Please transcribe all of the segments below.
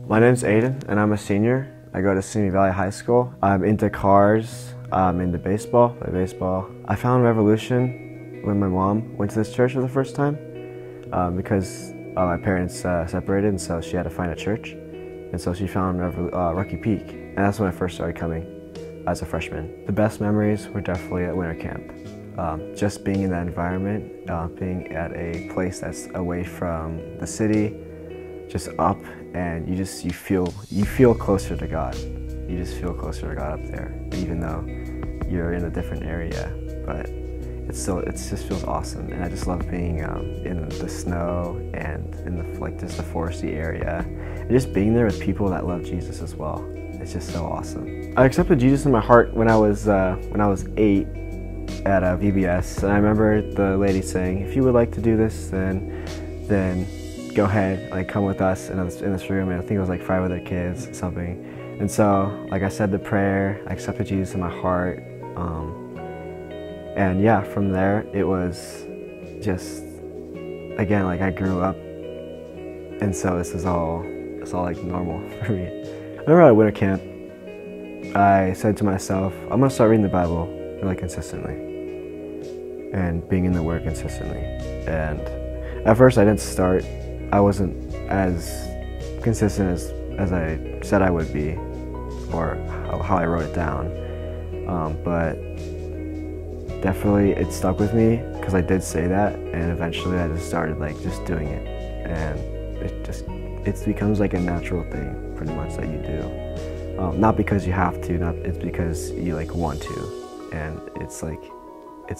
My name's Aidan, and I'm a senior. I go to Simi Valley High School. I'm into cars, I'm into baseball, play baseball. I found Revolution when my mom went to this church for the first time because my parents separated, and so she had to find a church. And so she found Rocky Peak, and that's when I first started coming as a freshman. The best memories were definitely at winter camp. Just being in that environment, being at a place that's away from the city, just up, and you feel closer to God. You just feel closer to God up there, even though you're in a different area. But it just feels awesome, and I just love being in the snow and in just the foresty area, and just being there with people that love Jesus as well. It's just so awesome. I accepted Jesus in my heart when I was 8 at VBS, and I remember the lady saying, "If you would like to do this, then go ahead, like come with us in this room." And I think it was like 5 other kids, something. And so, like I said the prayer, I accepted Jesus in my heart, and yeah, from there it was just again like I grew up, and so it's all like normal for me. I remember at winter camp, I said to myself, I'm gonna start reading the Bible really consistently and being in the Word consistently. And at first I wasn't as consistent as I said I would be, or how I wrote it down, but definitely it stuck with me because I did say that, and eventually I just started like just doing it, and it becomes like a natural thing pretty much that you do, not because you have to, it's because you like want to, and it's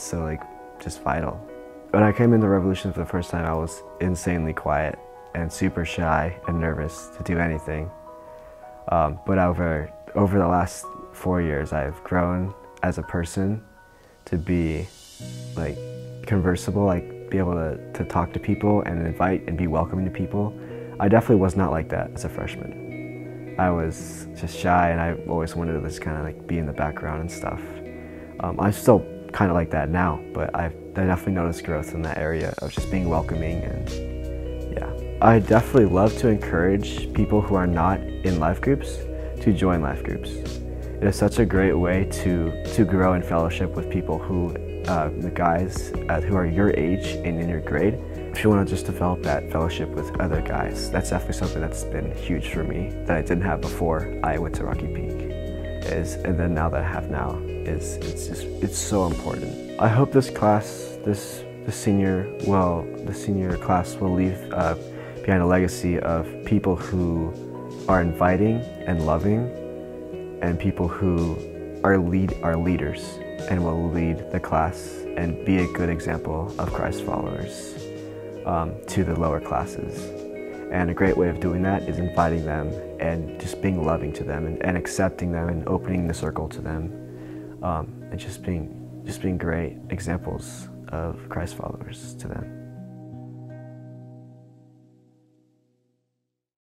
so like just vital. When I came into Revolution for the first time, I was insanely quiet and super shy and nervous to do anything. But over the last 4 years, I've grown as a person to be like conversable, like be able to talk to people and invite and be welcoming to people. I definitely was not like that as a freshman. I was just shy, and I always wanted to just kind of like be in the background and stuff. I'm still kind of like that now, but I definitely noticed growth in that area of just being welcoming, and yeah. I definitely love to encourage people who are not in life groups to join life groups. It is such a great way to grow in fellowship with people who, the guys who are your age and in your grade. If you want to just develop that fellowship with other guys, that's definitely something that's been huge for me that I didn't have before I went to Rocky Peak. And then now that I have now, it's so important. I hope this class, the senior class will leave behind a legacy of people who are inviting and loving, and people who are leaders and will lead the class and be a good example of Christ followers to the lower classes. And a great way of doing that is inviting them and just being loving to them, and accepting them and opening the circle to them, and just being great examples of Christ followers to them.